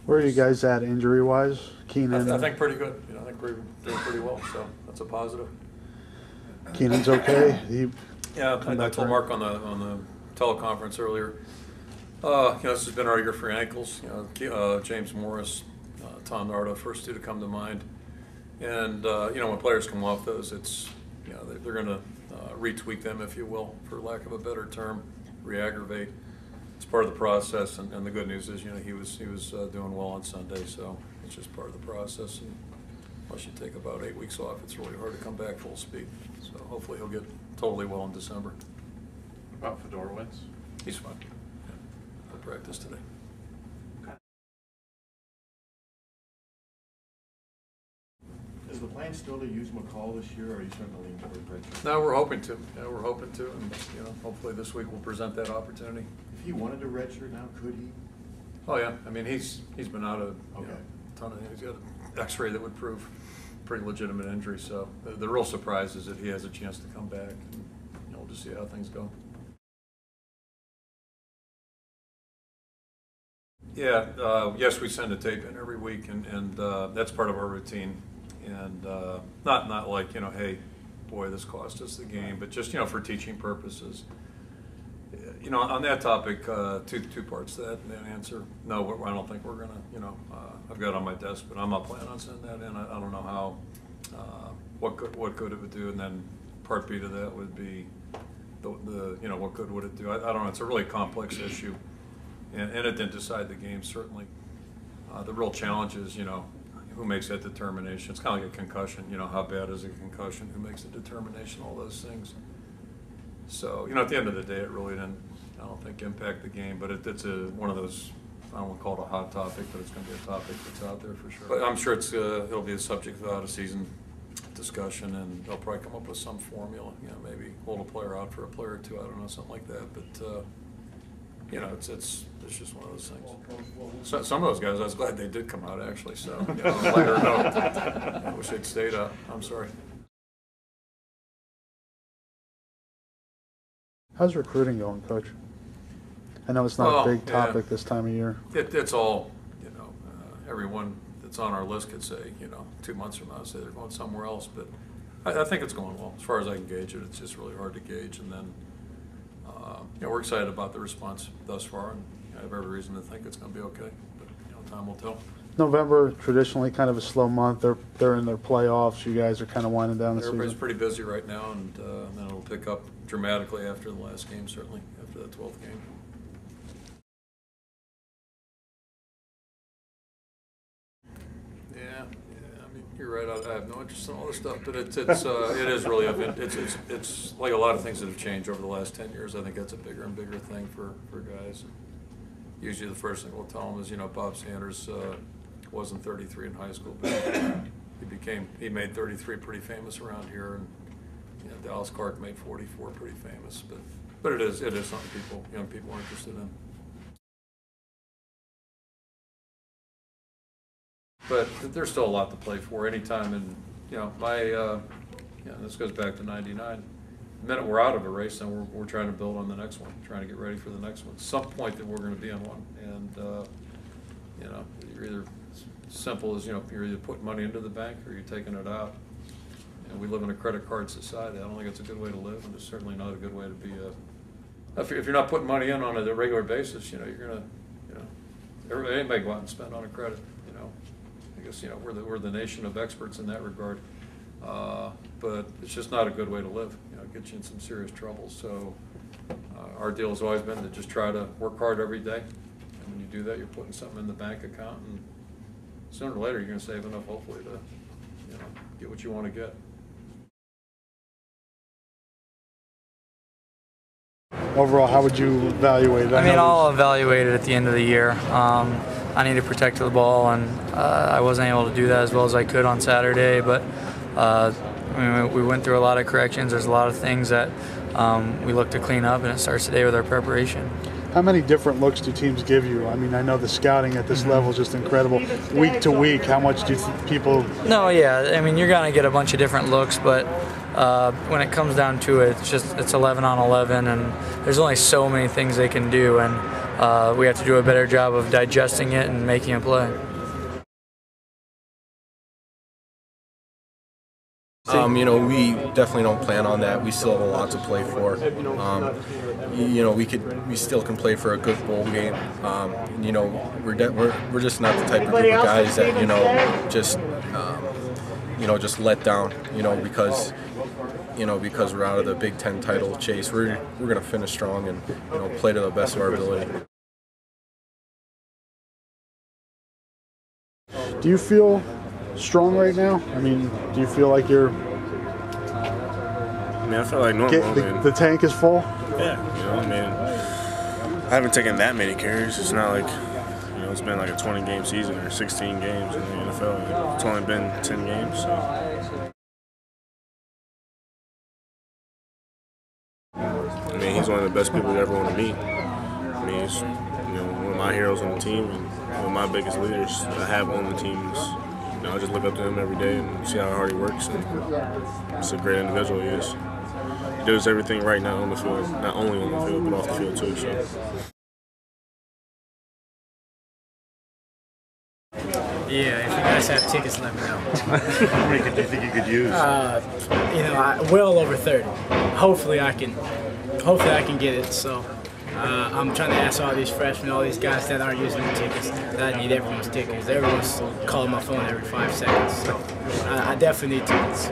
Where are you guys at injury-wise? Keenan? I think pretty good. I think we're doing pretty well, so that's a positive. Keenan's okay? Yeah, I told Mark on the teleconference earlier. This has been our year for ankles. James Morris, Tom Nardo, first two to come to mind. And when players come off those, it's they're going to retweak them, if you will, for lack of a better term, re-aggravate. It's part of the process, and the good news is, he was doing well on Sunday, so it's just part of the process. And unless you take about 8 weeks off, it's really hard to come back full speed. So hopefully he'll get totally well in December. What about Fedorowicz? He's fine. Yeah. He'll practice today. Is the plan still to use McCall this year, or are you starting to lean toward redshirt? No, we're hoping to. Yeah, we're hoping to, and hopefully this week we'll present that opportunity. If he wanted to redshirt now, could he? Oh yeah, I mean he's been out of a ton of. He's got an X-ray that would prove pretty legitimate injury. So the real surprise is that he has a chance to come back, and we'll just see how things go. Yeah, yes, we send a tape in every week, and that's part of our routine. And not like, hey, boy, this cost us the game, but just, for teaching purposes. On that topic, two parts to that answer. No, I don't think we're going to, I've got it on my desk, but I'm not planning on sending that in. I don't know how, what good it would do. And then part B to that would be what good would it do? I don't know. It's a really complex issue, and it didn't decide the game, certainly. The real challenge is, who makes that determination? It's kind of like a concussion. How bad is a concussion? Who makes the determination? All those things. So, at the end of the day, it really didn't, I don't think, impact the game. But it's one of those, I don't want to call it a hot topic, but it's going to be a topic that's out there for sure. But I'm sure it'll be a subject of out-of-season discussion, and they'll probably come up with some formula. Maybe hold a player out for a player or two. I don't know, something like that. But it's just one of those things. So, some of those guys, I was glad they did come out, actually. So, on a lighter note, I wish they'd stayed out. I'm sorry. How's recruiting going, Coach? I know it's not a big topic this time of year. It's all, everyone that's on our list could say, 2 months from now, say they're going somewhere else. But I think it's going well. As far as I can gauge it, it's just really hard to gauge. And then, we're excited about the response thus far, and I have every reason to think it's going to be okay. But, time will tell. November, traditionally kind of a slow month. They're in their playoffs. You guys are kind of winding down the season. Everybody's pretty busy right now, and then it'll pick up dramatically after the last game, certainly, after the 12th game. Yeah, I mean, you're right. I have no interest in all this stuff, but it is really it's like a lot of things that have changed over the last 10 years. I think that's a bigger and bigger thing for guys. Usually, the first thing we'll tell them is, Bob Sanders wasn't 33 in high school, but he made 33 pretty famous around here, and Dallas Clark made 44 pretty famous. But it is something young people are interested in. But there's still a lot to play for. Anytime, and this goes back to '99. The minute we're out of a race, then we're trying to build on the next one, trying to get ready for the next one. At some point, that we're going to be in one, and you're either simple as you're either putting money into the bank or you're taking it out. And we live in a credit card society. I don't think it's a good way to live, and it's certainly not a good way to be. If you're not putting money in on a regular basis, you're going to, anybody go out and spend on a credit. I guess we're the nation of experts in that regard, but it's just not a good way to live. It gets you in some serious trouble. So our deal has always been to just try to work hard every day, and when you do that, you're putting something in the bank account, and sooner or later you're going to save enough, hopefully, to get what you want to get. Overall, how would you evaluate that? I mean, I'll evaluate it at the end of the year. I need to protect the ball, and I wasn't able to do that as well as I could on Saturday. But we went through a lot of corrections. There's a lot of things that we look to clean up, and it starts today with our preparation. How many different looks do teams give you? I mean, I know the scouting at this level is just incredible. Week to week, how much do people? No, yeah. I mean, you're going to get a bunch of different looks, but when it comes down to it, it's 11 on 11, and there's only so many things they can do. And we have to do a better job of digesting it and making a play. You know, we definitely don't plan on that. We still have a lot to play for. You know, we still can play for a good bowl game. You know, we're just not the type of group of guys that just let down. Because we're out of the Big Ten title chase. We're going to finish strong and play to the best of our ability. Do you feel strong right now? I mean, do you feel like you're? I feel like normal. The tank is full. Yeah, I haven't taken that many carries. It's not like it's been like a 20-game season or 16 games in the NFL. It's only been 10 games. So. He's one of the best people you ever want to meet. He's one of my heroes on the team and one of my biggest leaders I have on the team. I just look up to him every day and see how hard he works. And he's a great individual he is. He does everything right now on the field, not only on the field, but off the field too. So. Yeah, if you guys have tickets, let me know. How many do you think you could use? Well over 30. Hopefully I can get it. So I'm trying to ask all these freshmen, all these guys that aren't using the tickets, that I need everyone's tickets. Everyone's calling my phone every 5 seconds. So I definitely need tickets.